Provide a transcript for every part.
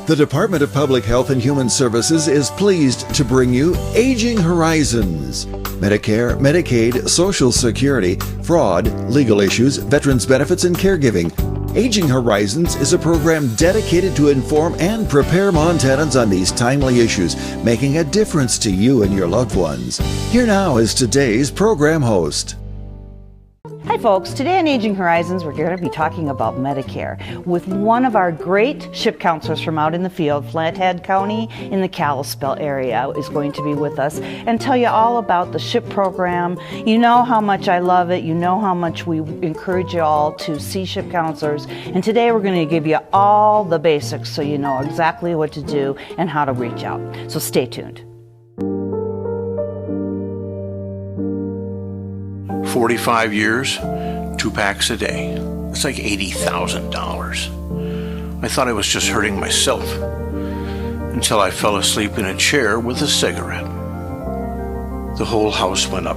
The Department of Public Health and Human Services is pleased to bring you Aging Horizons. Medicare, Medicaid, Social Security, fraud, legal issues, veterans benefits, and caregiving. Aging Horizons is a program dedicated to inform and prepare Montanans on these timely issues, making a difference to you and your loved ones. Here now is today's program host. Hi folks, today on Aging Horizons we're going to be talking about Medicare with one of our great SHIP counselors from out in the field. Flathead County in the Kalispell area is going to be with us and tell you all about the SHIP program. You know how much I love it, you know how much we encourage you all to see SHIP counselors, and today we're going to give you all the basics so you know exactly what to do and how to reach out. So stay tuned. 45 years, 2 packs a day. That's like $80,000. I thought I was just hurting myself until I fell asleep in a chair with a cigarette. The whole house went up.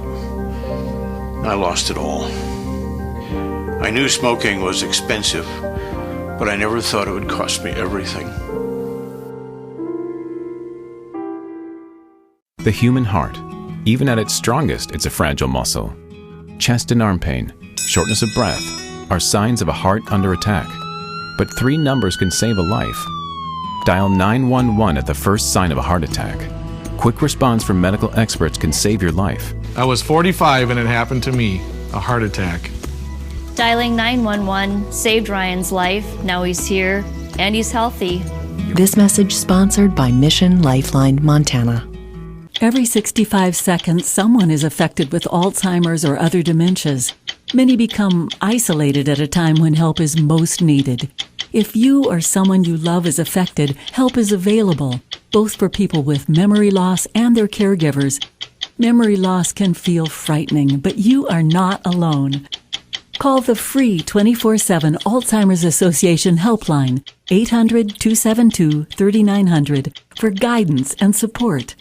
I lost it all. I knew smoking was expensive, but I never thought it would cost me everything. The human heart. Even at its strongest, it's a fragile muscle. Chest and arm pain, shortness of breath are signs of a heart under attack. But 3 numbers can save a life. Dial 911 at the first sign of a heart attack. Quick response from medical experts can save your life. I was 45 and it happened to me, a heart attack. Dialing 911 saved Ryan's life. Now he's here and he's healthy. This message sponsored by Mission Lifeline Montana. Every 65 seconds, someone is affected with Alzheimer's or other dementias. Many become isolated at a time when help is most needed. If you or someone you love is affected, help is available, both for people with memory loss and their caregivers. Memory loss can feel frightening, but you are not alone. Call the free 24/7 Alzheimer's Association helpline, 800-272-3900, for guidance and support.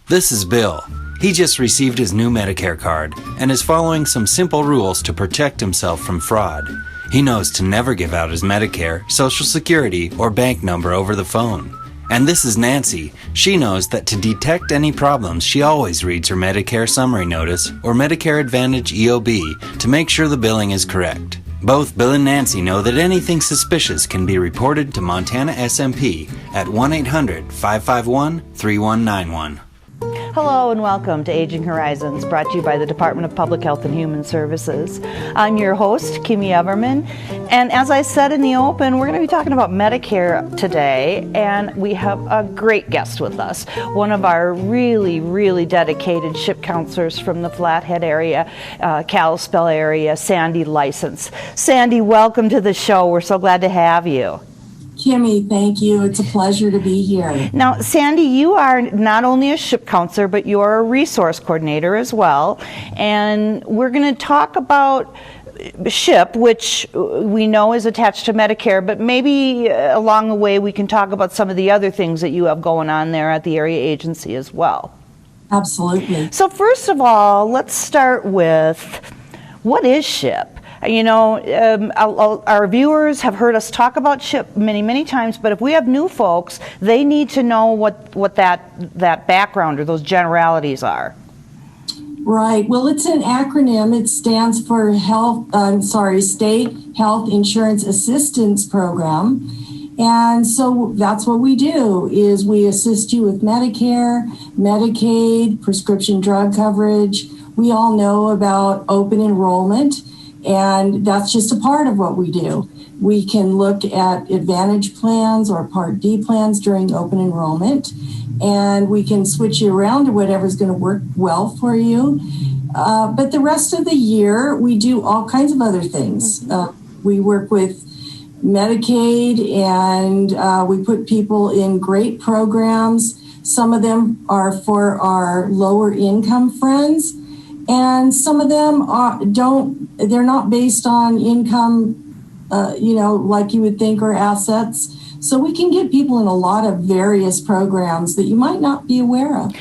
This is Bill. He just received his new Medicare card and is following some simple rules to protect himself from fraud. He knows to never give out his Medicare, Social Security, or bank number over the phone. And this is Nancy. She knows that to detect any problems, she always reads her Medicare summary notice or Medicare Advantage EOB to make sure the billing is correct. Both Bill and Nancy know that anything suspicious can be reported to Montana SMP at 1-800-551-3191. Hello and welcome to Aging Horizons, brought to you by the Department of Public Health and Human Services. I'm your host, Kimmy Everman, and as I said in the open, we're going to be talking about Medicare today, and we have a great guest with us, one of our really dedicated SHIP counselors from the Flathead area, Kalispell area, Sandy License. Sandy, welcome to the show. We're so glad to have you. Kimmy, thank you. It's a pleasure to be here. Now, Sandy, you are not only a SHIP counselor, but you're a resource coordinator as well. And we're going to talk about SHIP, which we know is attached to Medicare, but maybe along the way we can talk about some of the other things that you have going on there at the area agency as well. Absolutely. So first of all, let's start with, what is SHIP? You know, our viewers have heard us talk about SHIP many times, but if we have new folks, they need to know what that background or those generalities are. Right. Well, it's an acronym. It stands for State Health Insurance Assistance Program. And so that's what we do, is we assist you with Medicare, Medicaid, prescription drug coverage. We all know about open enrollment. And that's just a part of what we do. We can look at Advantage plans or Part D plans during open enrollment, and we can switch you around to whatever's going to work well for you. But the rest of the year, we do all kinds of other things. We work with Medicaid, and we put people in great programs. Some of them are for our lower income friends. And some of them they're not based on income, like you would think, or assets. So we can get people in a lot of various programs that you might not be aware of.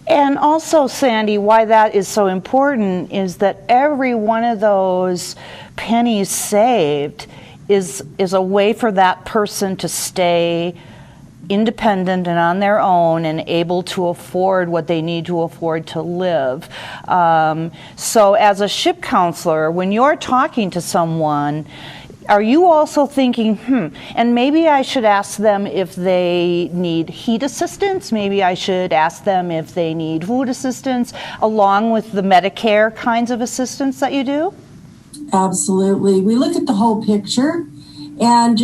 And also, Sandy, why that is so important is that every one of those pennies saved is a way for that person to stay independent and on their own and able to afford what they need to afford to live. So as a ship counselor, when you're talking to someone, are you also thinking, and maybe I should ask them if they need heat assistance, maybe I should ask them if they need food assistance, along with the Medicare kinds of assistance that you do? Absolutely. We look at the whole picture, and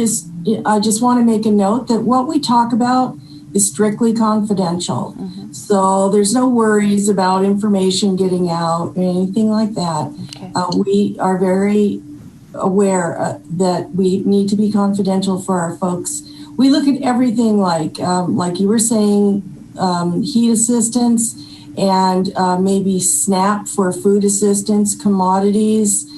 I just want to make a note that what we talk about is strictly confidential. So there's no worries about information getting out or anything like that. Okay. We are very aware that we need to be confidential for our folks. We look at everything like you were saying, heat assistance and maybe SNAP for food assistance, commodities.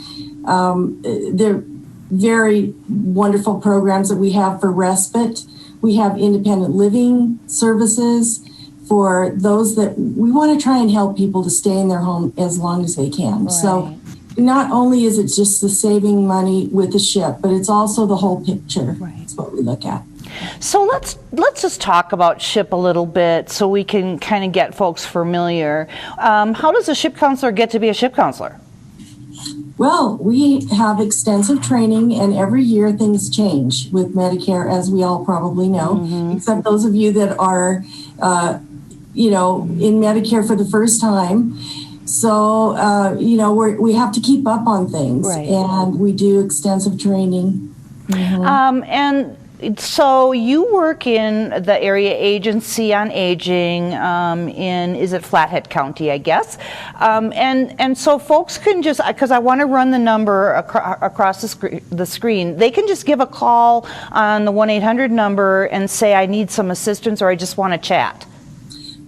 They're very wonderful programs that we have for respite. We have independent living services for those that we want to try and help people to stay in their home as long as they can. Right. So not only is it just the saving money with the ship, but it's also the whole picture. Right. That's what we look at. So let's just talk about SHIP a little bit so we can kind of get folks familiar. How does a SHIP counselor get to be a SHIP counselor? Well, we have extensive training, and every year things change with Medicare, as we all probably know, except those of you that are, in Medicare for the first time. So, we have to keep up on things, right. And we do extensive training. And so you work in the area agency on aging is it Flathead County, I guess. And so folks can just, because I want to run the number across the screen, they can just give a call on the 1-800 number and say, I need some assistance or I just want to chat.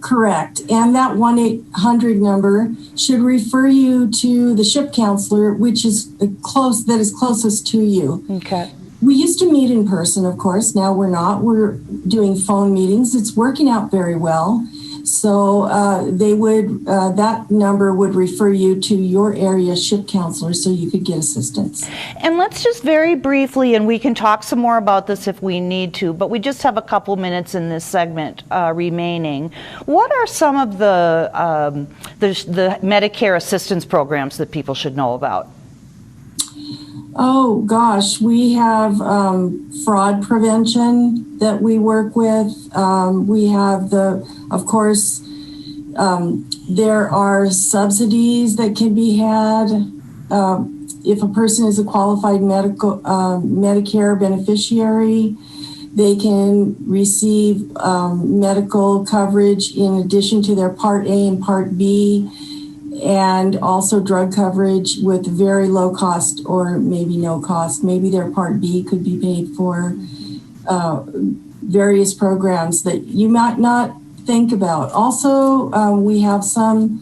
Correct. And that 1-800 number should refer you to the SHIP counselor, which is closest to you. Okay. We used to meet in person, of course. Now we're not. We're doing phone meetings. It's working out very well. So that number would refer you to your area SHIP counselor so you could get assistance. And let's just very briefly, and we can talk some more about this if we need to, but we just have a couple minutes in this segment remaining. What are some of the Medicare assistance programs that people should know about? Oh, gosh, we have fraud prevention that we work with. We have of course, there are subsidies that can be had. If a person is a qualified Medicare beneficiary, they can receive medical coverage in addition to their Part A and Part B, and also drug coverage with very low cost or maybe no cost. Maybe their Part B could be paid for. Various programs that you might not think about. Also, we have some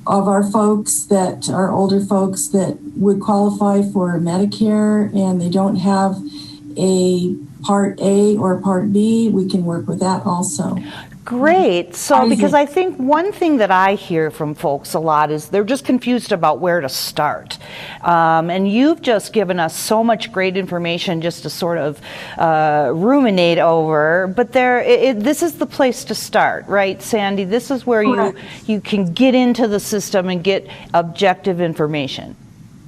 of our folks that are older folks that would qualify for Medicare and they don't have a Part A or Part B. We can work with that also. Great. So, because I think one thing that I hear from folks a lot is they're just confused about where to start. And you've just given us so much great information just to sort of ruminate over. But this is the place to start, right, Sandy? This is where you can get into the system and get objective information.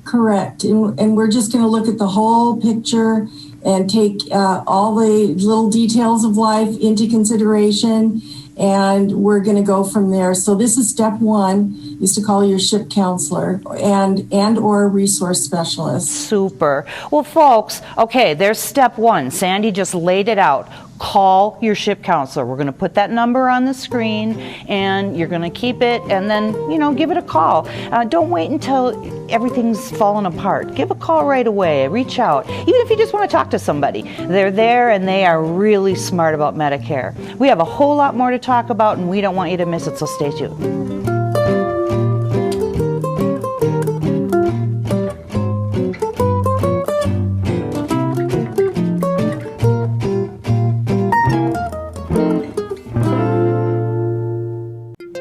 Correct. And we're just going to look at the whole picture and take all the little details of life into consideration, and we're going to go from there. So this is step one, is to call your SHIP counselor and or resource specialist. Super. Well, folks, okay, there's step one. Sandy just laid it out. Call your SHIP counselor. We're going to put that number on the screen, and you're going to keep it, and then, give it a call. Don't wait until everything's fallen apart. Give a call right away. Reach out. Even if you just want to talk to somebody. They're there, and they are really smart about Medicare. We have a whole lot more to talk about, and we don't want you to miss it, so stay tuned.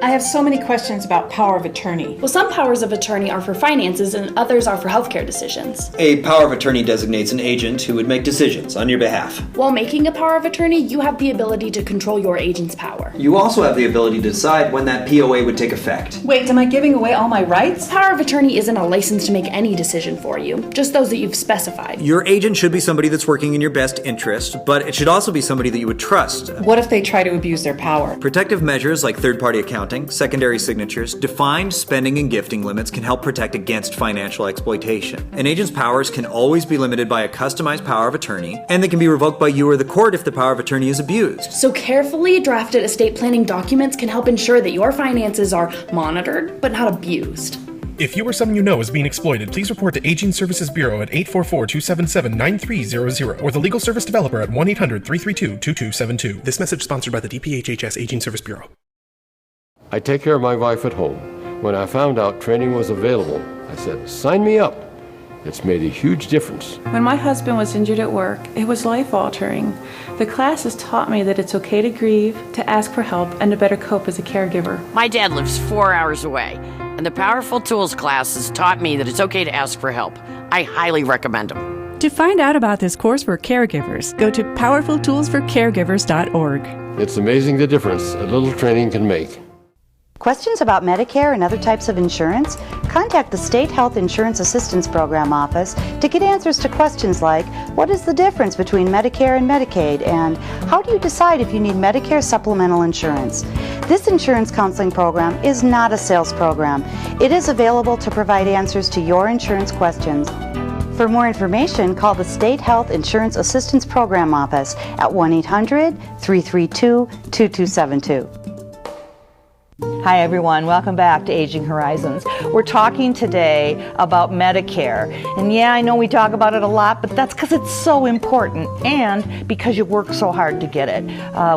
I have so many questions about power of attorney. Well, some powers of attorney are for finances and others are for healthcare decisions. A power of attorney designates an agent who would make decisions on your behalf. While making a power of attorney, you have the ability to control your agent's power. You also have the ability to decide when that POA would take effect. Wait, am I giving away all my rights? Power of attorney isn't a license to make any decision for you, just those that you've specified. Your agent should be somebody that's working in your best interest, but it should also be somebody that you would trust. What if they try to abuse their power? Protective measures like third-party accounting, secondary signatures, defined spending and gifting limits can help protect against financial exploitation. An agent's powers can always be limited by a customized power of attorney, and they can be revoked by you or the court if the power of attorney is abused. So carefully drafted estate planning documents can help ensure that your finances are monitored, but not abused. If you or someone you know is being exploited, please report to Aging Services Bureau at 844-277-9300 or the Legal Service Developer at 1-800-332-2272. This message sponsored by the DPHHS Aging Service Bureau. I take care of my wife at home. When I found out training was available, I said, sign me up. It's made a huge difference. When my husband was injured at work, it was life-altering. The classes taught me that it's okay to grieve, to ask for help, and to better cope as a caregiver. My dad lives 4 hours away, and the Powerful Tools classes taught me that it's okay to ask for help. I highly recommend them. To find out about this course for caregivers, go to powerfultoolsforcaregivers.org. It's amazing the difference a little training can make. Questions about Medicare and other types of insurance? Contact the State Health Insurance Assistance Program office to get answers to questions like, what is the difference between Medicare and Medicaid? And how do you decide if you need Medicare supplemental insurance? This insurance counseling program is not a sales program. It is available to provide answers to your insurance questions. For more information, call the State Health Insurance Assistance Program office at 1-800-332-2272. Hi everyone, welcome back to Aging Horizons. We're talking today about Medicare. And yeah, I know we talk about it a lot, but that's because it's so important and because you work so hard to get it.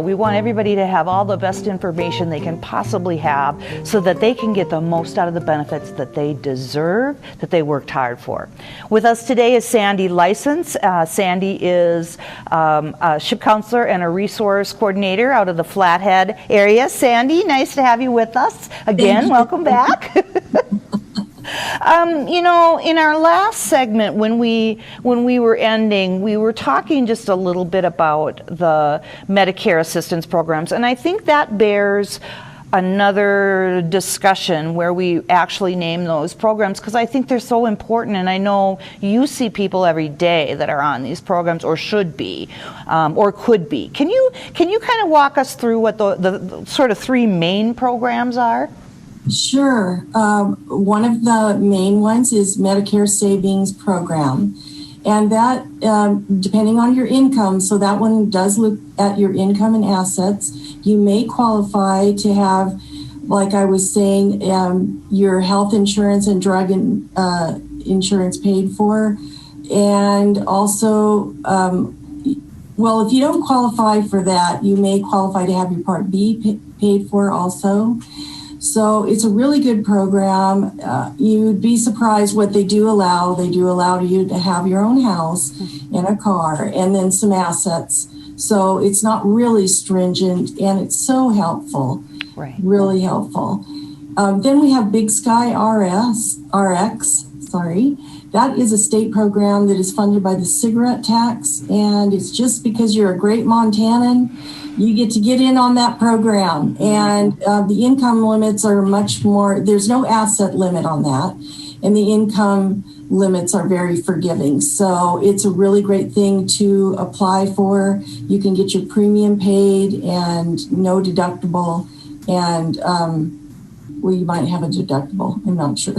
We want everybody to have all the best information they can possibly have so that they can get the most out of the benefits that they deserve, that they worked hard for. With us today is Sandy License. Sandy is a ship counselor and a resource coordinator out of the Flathead area. Sandy, nice to have you with us again. Welcome back. You know, in our last segment when we were ending, we were talking just a little bit about the Medicare assistance programs, and I think that bears another discussion where we actually name those programs because I think they're so important, and I know you see people every day that are on these programs or should be or could be. Can you kind of walk us through what the sort of three main programs are? Sure. One of the main ones is Medicare Savings Program. And that, depending on your income, so that one does look at your income and assets. You may qualify to have, like I was saying, your health insurance and drug insurance paid for. And also, well, if you don't qualify for that, you may qualify to have your Part B paid for also. So it's a really good program. You'd be surprised what they do allow. They do allow you to have your own house and a car and then some assets. So it's not really stringent and it's so helpful, right? Really helpful. Then we have Big Sky RX. That is a state program that is funded by the cigarette tax. And it's just because you're a great Montanan, you get to get in on that program. And the income limits are much more, there's no asset limit on that. And the income limits are very forgiving. So it's a really great thing to apply for. You can get your premium paid and no deductible. And well, you might have a deductible, I'm not sure.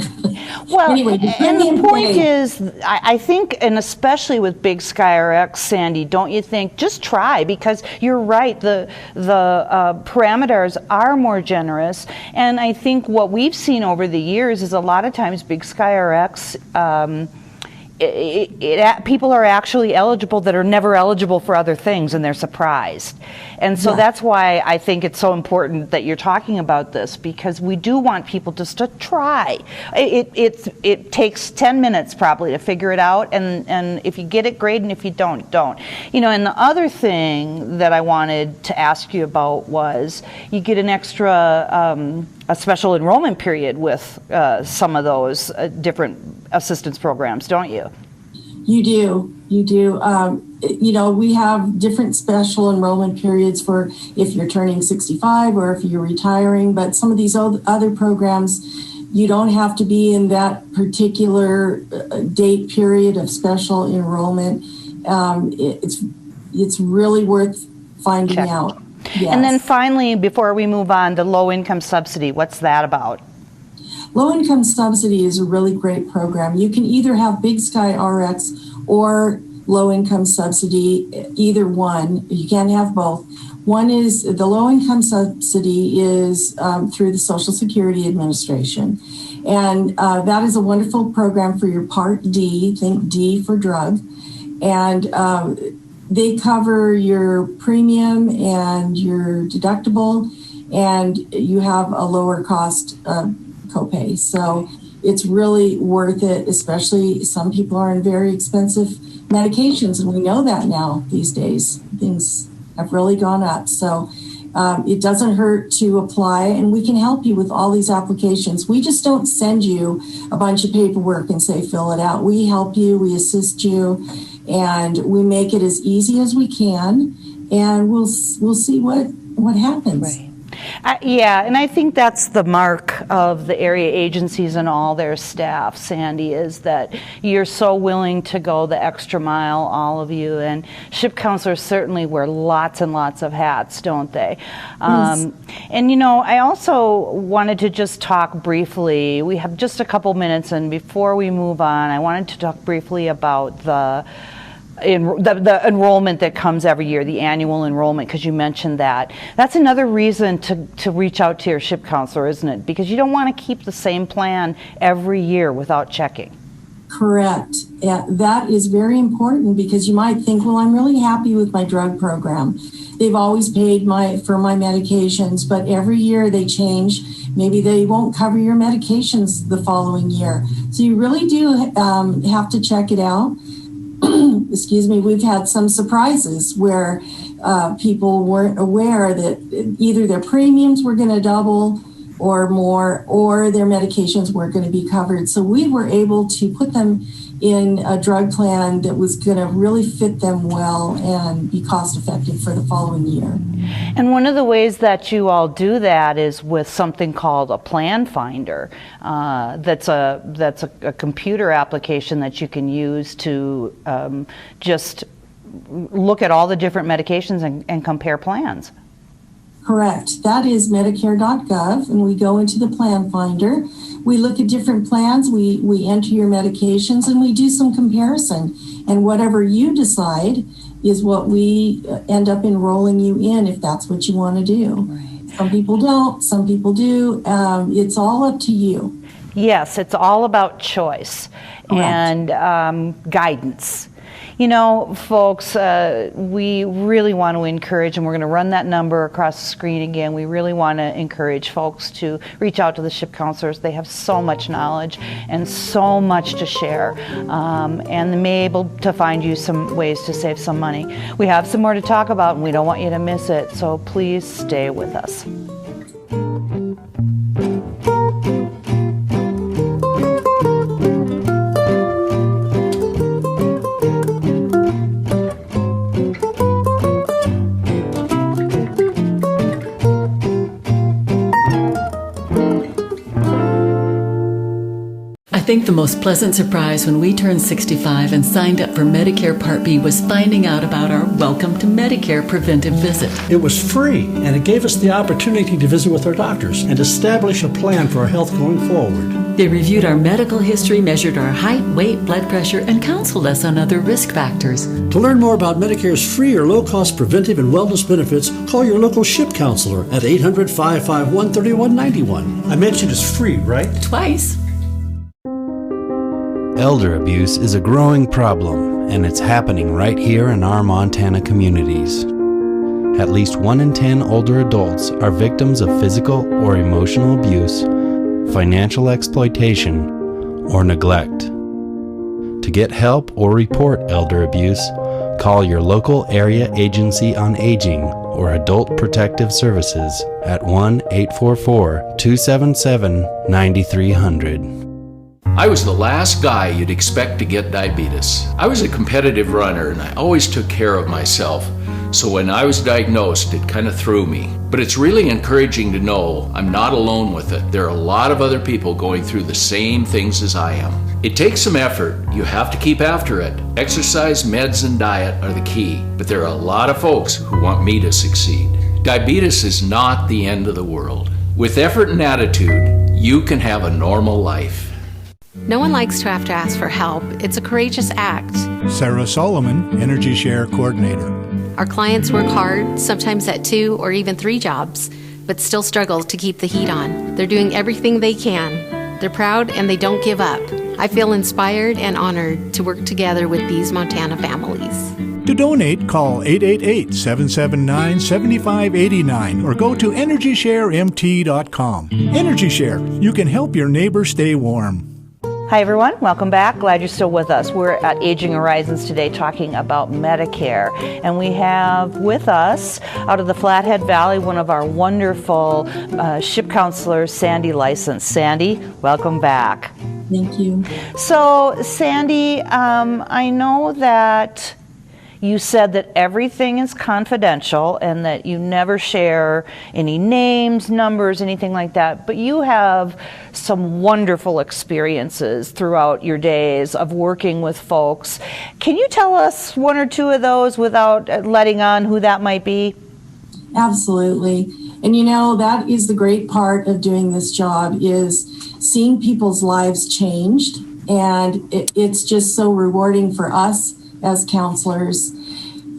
Well, anyway, and the point is, I think, and especially with Big Sky RX, Sandy, don't you think, just try, because you're right, the parameters are more generous, and I think what we've seen over the years is a lot of times Big Sky RX, people are actually eligible that are never eligible for other things, and they're surprised. And so that's why I think it's so important that you're talking about this, because we do want people just to try. It takes 10 minutes probably to figure it out, and if you get it, great, and if you don't, don't. You know, and the other thing that I wanted to ask you about was you get an extra a special enrollment period with some of those different assistance programs, don't you? You do. We have different special enrollment periods for if you're turning 65 or if you're retiring, but some of these other programs, you don't have to be in that particular date period of special enrollment. It's really worth finding out. Yes. And then finally, before we move on, the low-income subsidy, what's that about? Low-income subsidy is a really great program. You can either have Big Sky RX or low-income subsidy, either one. You can't have both. One is the low-income subsidy is through the Social Security Administration. And that is a wonderful program for your Part D, think D for drug. And they cover your premium and your deductible, and you have a lower cost copay. So it's really worth it, especially some people are on very expensive medications, and we know that now these days. Things have really gone up. So it doesn't hurt to apply, and we can help you with all these applications. We just don't send you a bunch of paperwork and say, fill it out. We help you, we assist you, and we make it as easy as we can, and we'll see what happens. Right. And I think that's the mark of the area agencies and all their staff, Sandy, is that you're so willing to go the extra mile, all of you, and SHIP counselors certainly wear lots and lots of hats, don't they? Yes. And I also wanted to just talk briefly, we have just a couple minutes, and before we move on, I wanted to talk briefly about the enrollment that comes every year, the annual enrollment, because you mentioned that. That's another reason to reach out to your SHIP counselor, isn't it? Because you don't want to keep the same plan every year without checking. Correct. Yeah, that is very important, because you might think, well, I'm really happy with my drug program. They've always paid for my medications, but every year they change. Maybe they won't cover your medications the following year. So you really do have to check it out. Excuse me, we've had some surprises where people weren't aware that either their premiums were going to double or more, or their medications weren't going to be covered. So we were able to put them in a drug plan that was going to really fit them well and be cost effective for the following year. And one of the ways that you all do that is with something called a plan finder. That's a computer application that you can use to just look at all the different medications and compare plans. Correct. That is Medicare.gov, and we go into the plan finder. We look at different plans, we enter your medications, and we do some comparison. And whatever you decide is what we end up enrolling you in, if that's what you want to do. Right. Some people don't, some people do. It's all up to you. Yes, it's all about choice. Correct. And guidance. Folks, we really want to encourage, and we're going to run that number across the screen again. We really want to encourage folks to reach out to the SHIP counselors. They have so much knowledge and so much to share, and they may be able to find you some ways to save some money. We have some more to talk about, and we don't want you to miss it, so please stay with us. I think the most pleasant surprise when we turned 65 and signed up for Medicare Part B was finding out about our Welcome to Medicare preventive visit. It was free, and it gave us the opportunity to visit with our doctors and establish a plan for our health going forward. They reviewed our medical history, measured our height, weight, blood pressure, and counseled us on other risk factors. To learn more about Medicare's free or low-cost preventive and wellness benefits, call your local SHIP counselor at 800-551-3191. I mentioned it's free, right? Twice. Elder abuse is a growing problem, and it's happening right here in our Montana communities. At least 1 in 10 older adults are victims of physical or emotional abuse, financial exploitation, or neglect. To get help or report elder abuse, call your local Area Agency on Aging or Adult Protective Services at 1-844-277-9300. I was the last guy you'd expect to get diabetes. I was a competitive runner and I always took care of myself. So when I was diagnosed, it kind of threw me. But it's really encouraging to know I'm not alone with it. There are a lot of other people going through the same things as I am. It takes some effort. You have to keep after it. Exercise, meds, and diet are the key. But there are a lot of folks who want me to succeed. Diabetes is not the end of the world. With effort and attitude, you can have a normal life. No one likes to have to ask for help. It's a courageous act. Sarah Solomon, Energy Share Coordinator. Our clients work hard, sometimes at 2 or even 3 jobs, but still struggle to keep the heat on. They're doing everything they can. They're proud and they don't give up. I feel inspired and honored to work together with these Montana families. To donate, call 888-779-7589 or go to EnergyShareMT.com. Energy Share, you can help your neighbor stay warm. Hi everyone, welcome back. Glad you're still with us. We're at Aging Horizons today talking about Medicare. And we have with us, out of the Flathead Valley, one of our wonderful SHIP counselors, Sandy License. Sandy, welcome back. Thank you. So, Sandy, I know that you said that everything is confidential and that you never share any names, numbers, anything like that, but you have some wonderful experiences throughout your days of working with folks. Can you tell us one or two of those without letting on who that might be? Absolutely. And you know, that is the great part of doing this job, is seeing people's lives changed. And it's just so rewarding for us as counselors.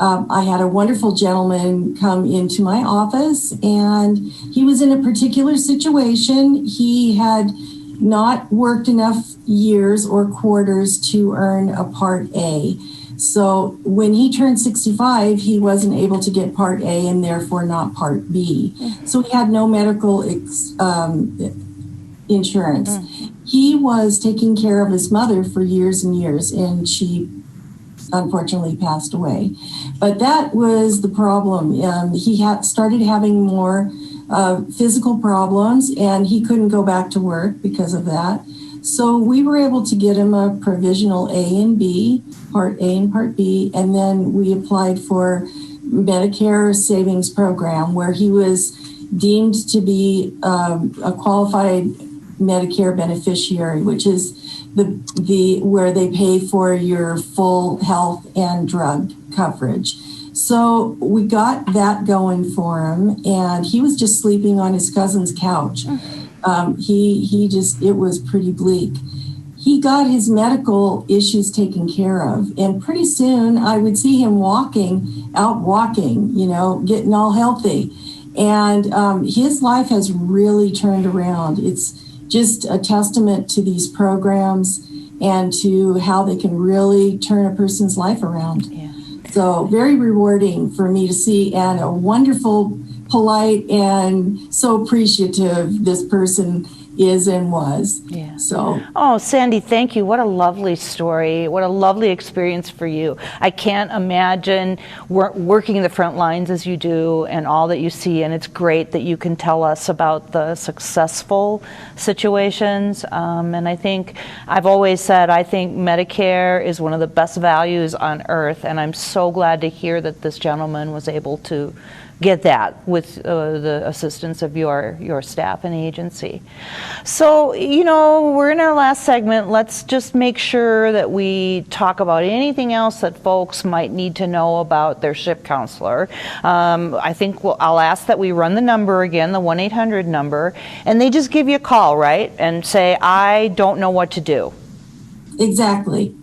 I had a wonderful gentleman come into my office, and he was in a particular situation. He had not worked enough years or quarters to earn a Part A. So when he turned 65, he wasn't able to get Part A and therefore not Part B. So he had no medical insurance. He was taking care of his mother for years and years, and she unfortunately passed away. But that was the problem. He started having more physical problems, and he couldn't go back to work because of that. So we were able to get him a provisional A and B, Part A and Part B, and then we applied for Medicare Savings Program, where he was deemed to be a qualified Medicare beneficiary, which is the where they pay for your full health and drug coverage. So we got that going for him, and he was just sleeping on his cousin's couch. It was pretty bleak. He got his medical issues taken care of, and pretty soon I would see him out walking, getting all healthy. And his life has really turned around. It's just a testament to these programs and to how they can really turn a person's life around. Yeah. So very rewarding for me to see, and a wonderful, polite, and so appreciative this person is and was. Yeah. So. Oh, Sandy, thank you. What a lovely story. What a lovely experience for you. I can't imagine working in the front lines as you do and all that you see, and it's great that you can tell us about the successful situations. And I think, I've always said, I think Medicare is one of the best values on earth, and I'm so glad to hear that this gentleman was able to get that with the assistance of your staff and agency. So, we're in our last segment. Let's just make sure that we talk about anything else that folks might need to know about their SHIP counselor. I think I'll ask that we run the number again, the 1-800 number, and they just give you a call, right? And say, I don't know what to do. Exactly.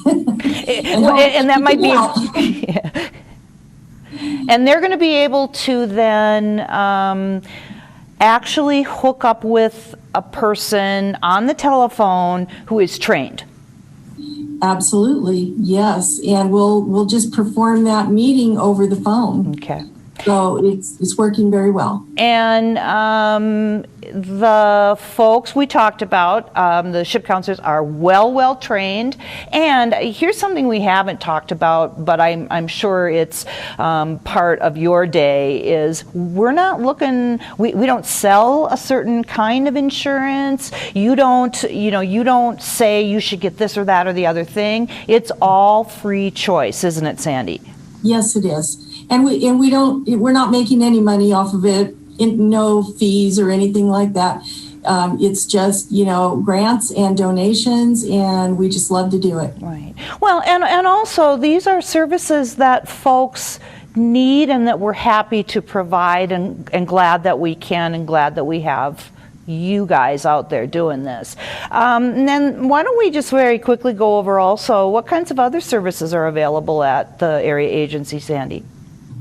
and that might be... Yeah. And they're going to be able to then actually hook up with a person on the telephone who is trained. Absolutely, yes. And we'll just perform that meeting over the phone. Okay. So it's working very well. And the folks we talked about, the SHIP counselors, are well trained. And here's something we haven't talked about, but I'm sure it's part of your day, is we're not looking, we don't sell a certain kind of insurance. You don't say you should get this or that or the other thing. It's all free choice, isn't it, Sandy? Yes, it is. And we're not making any money off of it, no fees or anything like that. It's just, grants and donations, and we just love to do it. Right. Well, and also these are services that folks need and that we're happy to provide, and glad that we can, and glad that we have you guys out there doing this. And then why don't we just very quickly go over also what kinds of other services are available at the area agency, Sandy?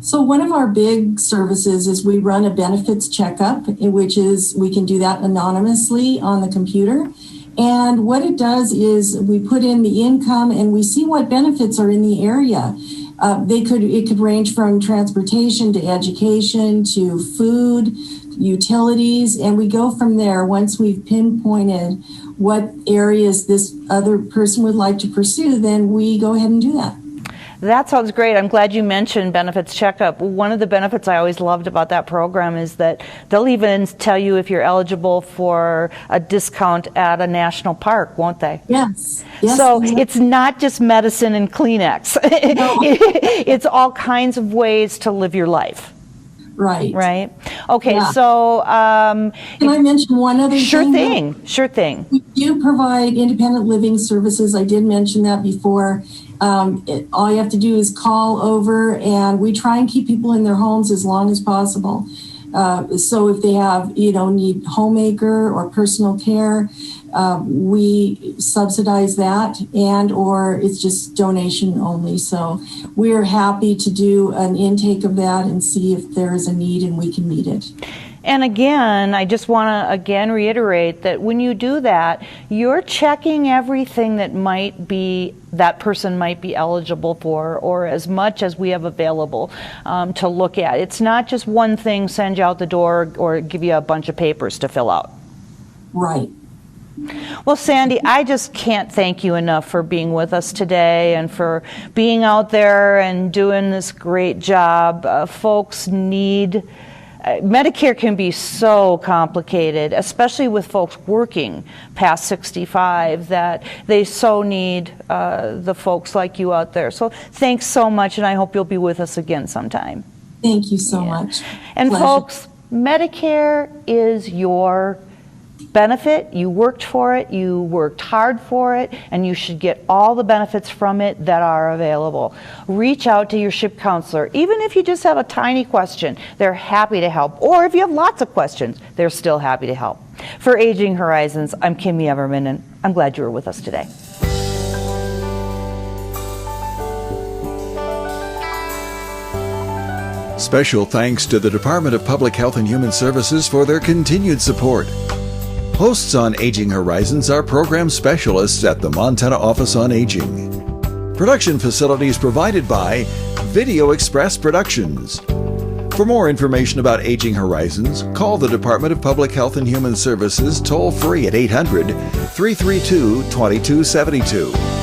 So one of our big services is we run a benefits checkup, which is we can do that anonymously on the computer. And what it does is we put in the income and we see what benefits are in the area. It could range from transportation to education to food, utilities, and we go from there. Once we've pinpointed what areas this other person would like to pursue, then we go ahead and do that. That sounds great. I'm glad you mentioned benefits checkup. One of the benefits I always loved about that program is that they'll even tell you if you're eligible for a discount at a national park, won't they? Yes. So it's not just medicine and Kleenex. No. It's all kinds of ways to live your life. Right. Right. Okay. Yeah. So, can I mention one other thing? Sure thing. We do provide independent living services. I did mention that before. All you have to do is call over, and we try and keep people in their homes as long as possible. So if they have, need homemaker or personal care, we subsidize that, and or it's just donation only. So we're happy to do an intake of that and see if there is a need and we can meet it. And again, I just want to reiterate that when you do that, you're checking everything that person might be eligible for, or as much as we have available to look at. It's not just one thing, send you out the door or give you a bunch of papers to fill out. Right. Well, Sandy, I just can't thank you enough for being with us today and for being out there and doing this great job. Folks need... Medicare can be so complicated, especially with folks working past 65, that they so need the folks like you out there. So thanks so much, and I hope you'll be with us again sometime. Thank you so much. And Pleasure. folks, Medicare is your benefit. You worked for it, you worked hard for it, and you should get all the benefits from it that are available. Reach out to your SHIP counselor. Even if you just have a tiny question, they're happy to help. Or if you have lots of questions, they're still happy to help. For Aging Horizons, I'm Kimmy Everman, and I'm glad you were with us today. Special thanks to the Department of Public Health and Human Services for their continued support. Hosts on Aging Horizons are program specialists at the Montana Office on Aging. Production facilities provided by Video Express Productions. For more information about Aging Horizons, call the Department of Public Health and Human Services toll-free at 800-332-2272.